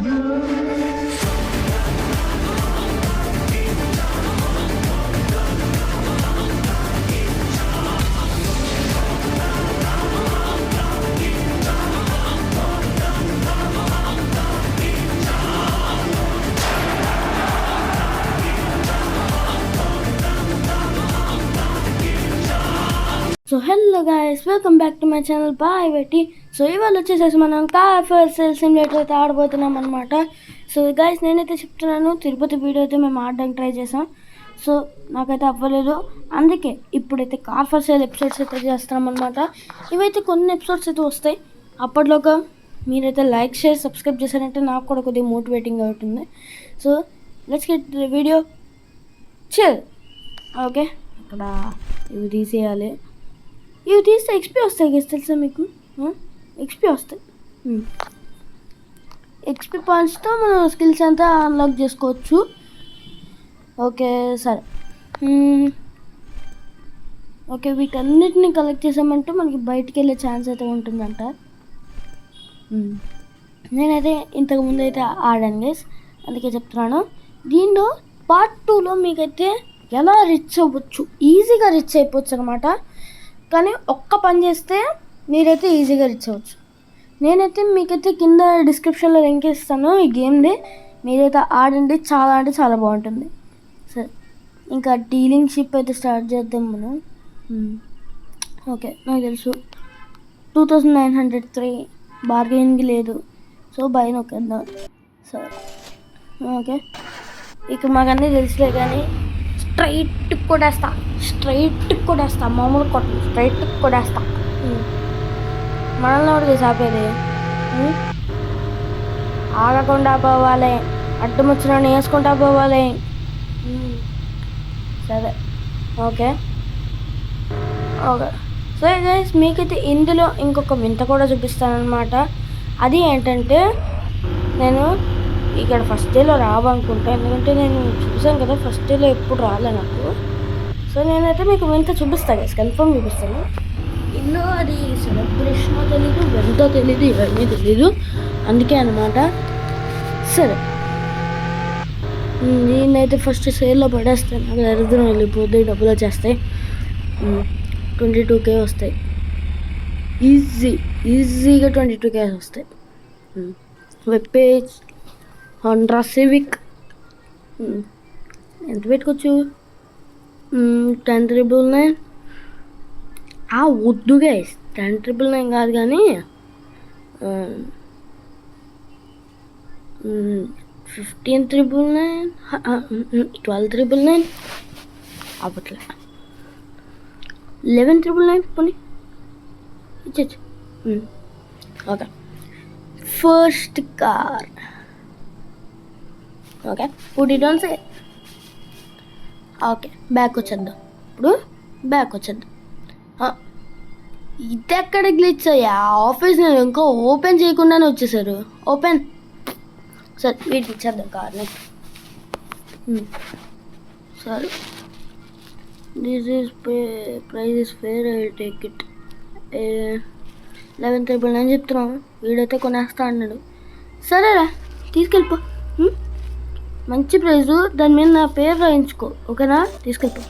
So hello guys, welcome back to my channel బాయ్ బెట్టి. సో ఇవాళ వచ్చేసేసి మనం కార్ ఫెయిల్ సిమ్యులేటర్ అయితే ఆడబోతున్నాం అనమాట. సో గైస్, నేనైతే చెప్తున్నాను, తిరుపతి వీడియో అయితే మేము ఆడడానికి ట్రై చేసాం. సో నాకైతే అవ్వలేదు, అందుకే ఇప్పుడైతే కార్ ఫర్ సేల్ ఎపిసోడ్స్ అయితే చేస్తున్నాం అనమాట. ఇవైతే కొన్ని ఎపిసోడ్స్ అయితే వస్తాయి. అప్పట్లోగా మీరైతే లైక్ షేర్ సబ్స్క్రైబ్ చేశారంటే నాకు కూడా కొద్దిగా మోటివేటింగ్ అవుతుంది. So let's get video chill. Okay, ఇక్కడ ఇవి తీసేయాలి. ఇవి తీస్తే ఎక్స్పీ వస్తాయి కదా, తెలుసా మీకు? ఎక్స్పీ వస్తాయి. ఎక్స్పీ పాయింట్స్తో మనం స్కిల్స్ అంతా అన్లాక్ చేసుకోవచ్చు. ఓకే సరే, ఓకే వీటన్నిటిని కలెక్ట్ చేసామంటే మనకి బయటికి వెళ్ళే ఛాన్స్ అయితే ఉంటుందంట. నేనైతే ఇంతకుముందు అయితే ఆడాను గైస్, అందుకే చెప్తున్నాను. దీనిలో పార్ట్ 2లో మీకైతే ఎలా రిచ్ అవ్వచ్చు, ఈజీగా రిచ్ అయిపోవచ్చు అనమాట. కానీ ఒక్క పని చేస్తే మీరైతే ఈజీగా రిచ్ అవ్వచ్చు. నేనైతే మీకైతే కింద డిస్క్రిప్షన్లో లింక్ ఇస్తాను ఈ గేమ్ది, మీరైతే ఆడండి, చాలా అంటే చాలా బాగుంటుంది. సరే, ఇంకా డీలింగ్ షిప్ అయితే స్టార్ట్ చేద్దాం మనం. ఓకే, నాకు తెలుసు 2903 బార్గెనింగ్ లేదు, సో బై నొక్కేద్దాం. సరే ఓకే, ఇక మాకన్నీ తెలుసులే, కానీ స్ట్రైట్ కొడేస్తా, మామూలు కొట్టు, స్ట్రైట్ కొడేస్తా. మనల్ని ఒకటి సాపేది, ఆగకుండా పోవాలి, అడ్డం వచ్చిన వేసుకుంటా పోవాలి. సరే ఓకే ఓకే. సో గైస్, మీకైతే ఇందులో ఇంకొక వింత కూడా చూపిస్తానమాట. అది ఏంటంటే, నేను ఇక్కడ ఫస్ట్ డేలో రావనుకుంటా, ఎందుకంటే నేను చూసాను కదా, ఫస్ట్ డేలో ఎప్పుడు రాలే నాకు. సో నేనైతే మీకు వింత చూపిస్తాను గైస్, కన్ఫర్మ్ చూపిస్తాను. ఇల్లు అది సెలబ్రేషన్ తెలీదు, ఎంతో తెలీదు, ఇవన్నీ తెలీదు, అందుకే అనమాట. సరే, నేనైతే ఫస్ట్ సేల్లో పడేస్తాను, నాకు దరిద్రం వెళ్ళిపోతే డబ్బులు వచ్చేస్తాయి. 22K వస్తాయి, ఈజీగా 22K వస్తాయి. వెబ్ పేజ్ హోండా సివిక్ ఎంత పెట్టుకోవచ్చు? 10,999. వద్దు గైస్, 10,999 కాదు, కానీ 15,999, 12,999 అవ్వట్లే, 11,999 పోనీ ఇచ్చచ్చు. Okay, first car. Okay, put it on sale. Okay, back వచ్చేద్దాం. ఇప్పుడు బ్యాక్ వచ్చేద్దాం. ఇది ఎక్కడ గ్లిచ్ అయ్యా? ఆఫీస్ నేను ఇంకా ఓపెన్ చేయకుండానే వచ్చేసారు. ఓపెన్. సరే, వీటికి ఇచ్చేద్దాం కార్ని. సరే, this is price is fair, I take it. 11,999 చెప్తున్నాం, వీడైతే కొనేస్తా అన్నాడు. సరేరా, తీసుకెళ్ళిపో. మంచి ప్రైజు, దాని మీద నా పేరు రాయించుకో, ఓకేనా? తీసుకెళ్ళిపో.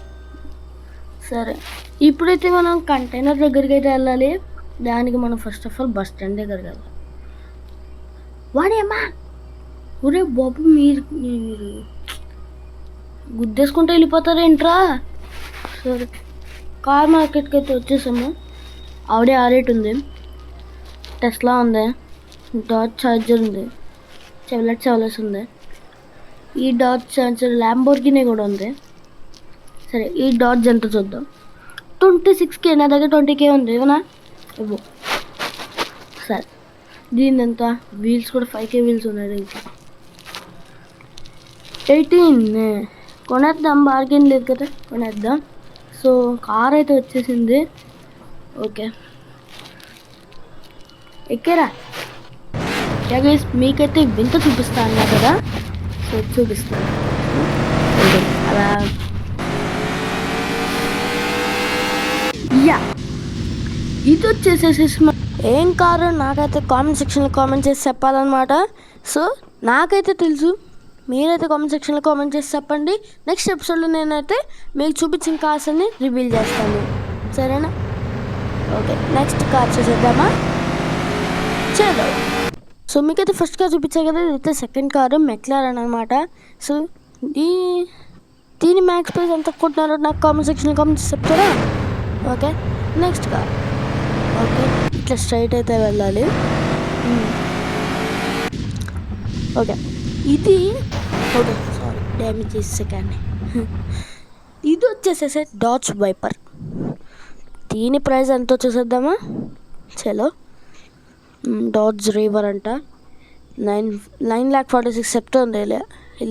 సరే, ఇప్పుడైతే మనం కంటైనర్ దగ్గరికి అయితే వెళ్ళాలి. దానికి మనం first of all bus stand దగ్గరికి వెళ్ళాలి. వాడేమ్మా, ఒరే బాబు, మీరు గుద్దేసుకుంటూ వెళ్ళిపోతారేంట్రా? సరే, కార్ మార్కెట్కి అయితే వచ్చేసాము. ఆవిడే R8 ఉంది, టెస్లా ఉంది, డాజ్ చార్జర్ ఉంది, చెవలెట్స్ ఉంది, ఈ డాజ్ చార్జర్ ల్యాంబోర్గినీ కూడా ఉంది. సరే, ఈ డాజ్ ఎంత చూద్దాం. 26K, నా దగ్గర 20K ఉంది, ఏమన్నా ఇవ్వు. సరే, దీని ఎంత? వీల్స్ కూడా 5K వీల్స్ ఉన్నాయి దీనికి. 18 కొనేద్దాం, బార్గెన్ లేదు కదా, కొనేద్దాం. సో కార్ అయితే వచ్చేసింది. ఓకే, ఎక్కేరా. గైస్, మీకైతే వింత చూపిస్తా అన్నా కదా, సో చూపిస్తాను. అలా యా, ఇది వచ్చేసేసి ఏం కారు నాకైతే కామెంట్ సెక్షన్లో కామెంట్ చేసి చెప్పాలన్నమాట. సో నాకైతే తెలుసు, మీరైతే కామెంట్ సెక్షన్లో కామెంట్ చేసి చెప్పండి. నెక్స్ట్ ఎపిసోడ్లో నేనైతే మీకు చూపించిన కార్స్ అన్ని రివీల్ చేస్తాను, సరేనా? ఓకే, నెక్స్ట్ కార్ చూసేద్దామా? చలో. సో మీకైతే ఫస్ట్ కార్ చూపించాను కదా, ఇదైతే సెకండ్ కారు మెక్లారెన్ అనమాట. సో దీని మ్యాక్స్ ప్రైస్ ఎంత కొట్టినారో నాకు కామెంట్ సెక్షన్లో కామెంట్ చేసి చెప్తారా? Okay, next car. ఓకే, ఇట్లా స్ట్రైట్ అయితే వెళ్ళాలి. ఓకే, ఇది ఓకే సారీ డ్యామేజ్ చేసేకండి. ఇది వచ్చేసేసి డాచ్ వైపర్. దీని ప్రైస్ ఎంతో చూసేద్దామా? చలో. డాచ్ రేవర్ అంట, 9,46,000 చెప్తుంది.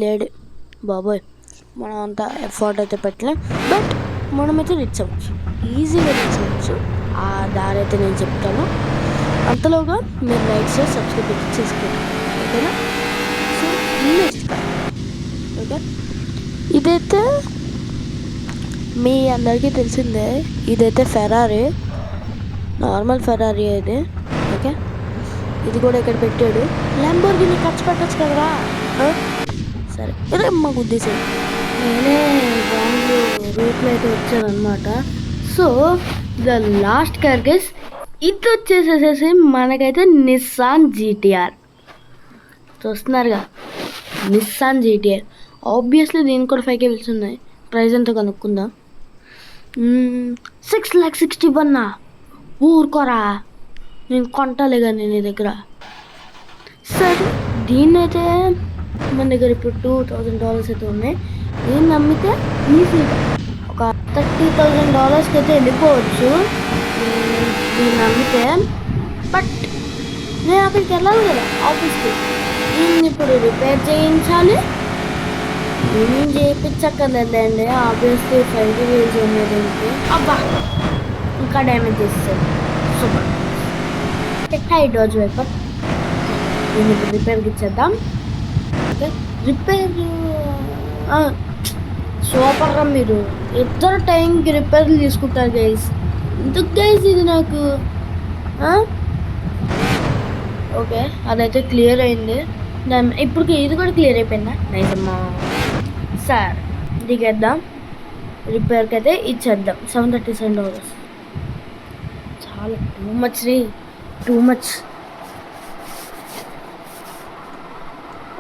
లేడు బాబోయ్, మనం అంతా ఎఫర్ట్ అయితే పెట్టలేం, బట్ మనమైతే రీచ్ అవ్వచ్చు, ఈజీగా రీచ్ అవ్వచ్చు. ఆ దారి అయితే నేను చెప్తాను. అంతలోగా మీరు లైక్ చేసి సబ్స్క్రైబ్ చేసుకోండి, ఓకేనా? సో నెక్స్ట్ ఓకే, ఇదైతే మీ అందరికీ తెలిసిందే, ఇదైతే ఫెరారీ, నార్మల్ ఫెరారీ ఇది. ఓకే, ఇది కూడా ఇక్కడ పెట్టాడు. ల్యాంబోర్గిని ఖర్చు పెట్టచ్చు కదరా. సరే, ఇదే మా ఉద్దేశం. నేనే రాంగ్ రూట్లో అయితే వచ్చాను అనమాట. So the last car guys, ఇది వచ్చేసేసి మనకైతే నిస్సాన్ జీటీఆర్ చూస్తున్నారుగా. నిస్సాన్ జీటీఆర్ ఆబ్వియస్లీ దీనికి కూడా 5K వెళ్తున్నాయి. ప్రైస్ ఎంతో కనుక్కుందాం. 6,61,000 ఊరుకోరా, నేను కొంటాలే కానీ నీ దగ్గర. సరే, దీన్ని అయితే మన దగ్గర ఇప్పుడు $2,000 అయితే ఉన్నాయి. దీన్ని అమ్మితే ఈజీగా ఒక $30,000 అయితే వెళ్ళిపోవచ్చు దీన్ని అమ్మితే. బట్ నేను అక్కడికి వెళ్ళాలి కదా ఆఫీస్కి. దీన్ని ఇప్పుడు రిపేర్ చేయించాలి. ఏం చేయించక్కర్లేదండి, ఆబ్వియస్లీ 5K వేల్స్ ఉన్నది. అబ్బా, ఇంకా డ్యామేజ్ చేస్తారు. సూపర్. హై డాచ్ వైపర్, దీన్ని ఇప్పుడు రిపేర్కి ఇచ్చేద్దాం. ఓకే, రిపేర్ సూపర్గా మీరు ఇద్దరు టైంకి రిపేర్లు తీసుకుంటారు గైస్. ఎందుకు గైస్ ఇది నాకు? ఓకే, అదైతే క్లియర్ అయింది. ఇప్పుడు ఇది కూడా క్లియర్ అయిపోయిందా? నైస్ అమ్మా. సార్ దిగేద్దాం, రిపేర్కి అయితే ఇచ్చేద్దాం. $737. చాలా టూ మచ్ రీ, టూ మచ్.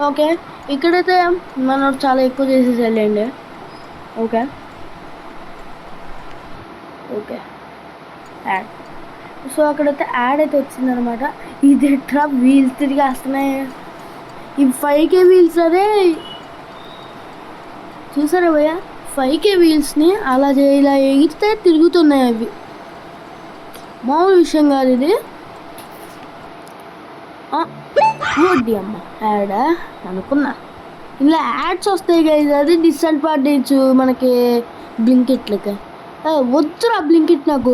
ఓకే, ఇక్కడైతే మనం చాలా ఎక్కువ చేసేసి వెళ్ళండి. Okay okay, add. సో అక్కడైతే యాడ్ అయితే వచ్చిందనమాట. ఇది ఎట్లా వీల్స్ తిరిగి వస్తున్నాయి, ఇవి 5K వీల్స్. అదే చూసారా భయ్య, 5K వీల్స్ని అలా ఇలా ఎగిరితే తిరుగుతున్నాయి. అవి మామూలు విషయం కాదు ఇది. వడ్డీ అమ్మ యాడా అనుకున్నా. ఇలా యాడ్స్ వస్తాయి కదా, అది డిసడ్వాంటేజ్ మనకి బ్లింకిట్లకి. వద్దురా బ్లింకిట్ నాకు.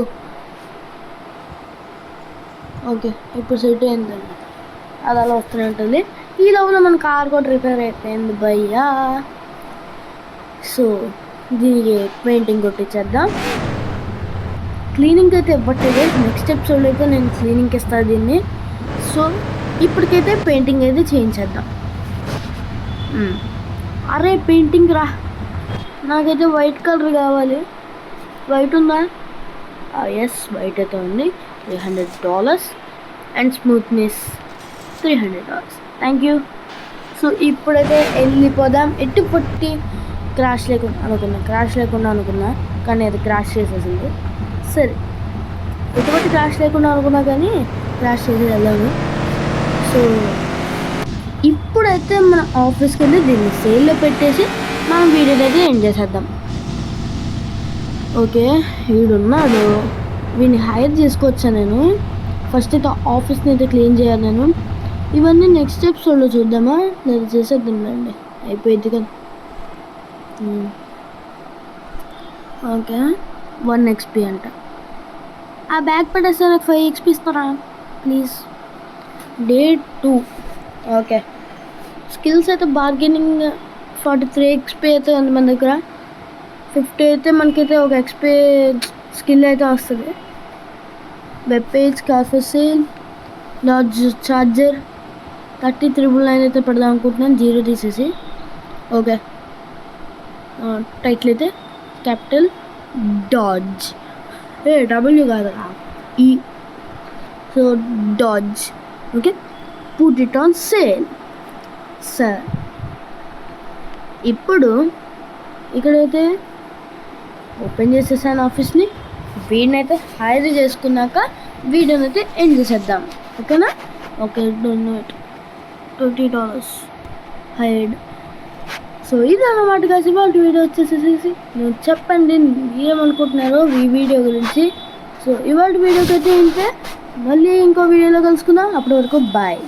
ఓకే, ఇప్పుడు సెట్ అయిందండి, అది అలా వస్తూనే ఉంటుంది. ఈ లోపల మన కార్ కూడా రిపేర్ అయిపోయింది భయ్యా. సో దీనికి పెయింటింగ్ కొట్టించేద్దాం. క్లీనింగ్ అయితే ఇవ్వట్లేదు, నెక్స్ట్ ఎపిసోడ్లో అయితే నేను క్లీనింగ్కి ఇస్తాను దీన్ని. సో ఇప్పటికైతే పెయింటింగ్ అయితే చేయించేద్దాం. అరే పెయింటింగ్ రా, నాకైతే వైట్ కలర్ కావాలి. వైట్ ఉందా? ఎస్, వైట్ అయితే ఉంది. $300 and smoothness $300. Thank you. So ఇప్పుడైతే వెళ్ళిపోదాం. ఎటు పట్టి క్రాష్ లేకుండా అనుకున్నా కానీ అది క్రాష్ చేసేసింది. సరే, ఎటువంటి క్రాష్ లేకుండా అనుకున్నా కానీ క్రాష్ చేసి వెళ్ళాను. సో ఇప్పుడైతే మన ఆఫీస్కి వెళ్ళి దీన్ని సేల్లో పెట్టేసి మనం వీడియోని అయితే ఎండ్ చేసేద్దాం. ఓకే, వీడున్నాడు, వీడిని హైర్ చేసుకోవచ్చా నేను? ఫస్ట్ అయితే ఆఫీస్ని అయితే క్లీన్ చేయాలి నేను. ఇవన్నీ నెక్స్ట్ ఎపిసోడ్లో చూద్దామా, లేదా చేసేద్దాంలేండి, అయిపోయింది కదా. ఓకే, 1 XP అంట. ఆ బ్యాగ్ పడేస్తే నాకు 5 XP ఇస్తారా ప్లీజ్? Day 2. ఓకే, స్కిల్స్ అయితే బార్గెనింగ్ 43 XP అయితే ఉంది మన దగ్గర. 50 అయితే మనకైతే ఒక XP స్కిల్ అయితే వస్తుంది. Web page, coffee sale, large charger, 30,999 అయితే పెడదాం అనుకుంటున్నాను, 0 తీసేసి. ఓకే, టైటిల్ అయితే క్యాపిటల్ డాడ్జ్, డబ్ల్యూ కాదు, ఈ. So dodge. Okay, put it on sale sir. ఇప్పుడు ఇక్కడైతే ఓపెన్ చేసేసాను ఆఫీస్ని. వీడినైతే హైర్ చేసుకున్నాక వీడియోనైతే ఎండ్ చేసేద్దాం, ఓకేనా? Okay, donate $20 hired. సో ఇది అన్నమాట కాసి వాళ్ళ వీడియో వచ్చేసేసి. నేను చెప్పండి ఏమనుకుంటున్నారో ఈ వీడియో గురించి. సో ఇవాళ వీడియోకి అయితే ఇంతే, మళ్ళీ ఇంకో వీడియోలో కలుసుకుందాం. అప్పటి వరకు బాయ్.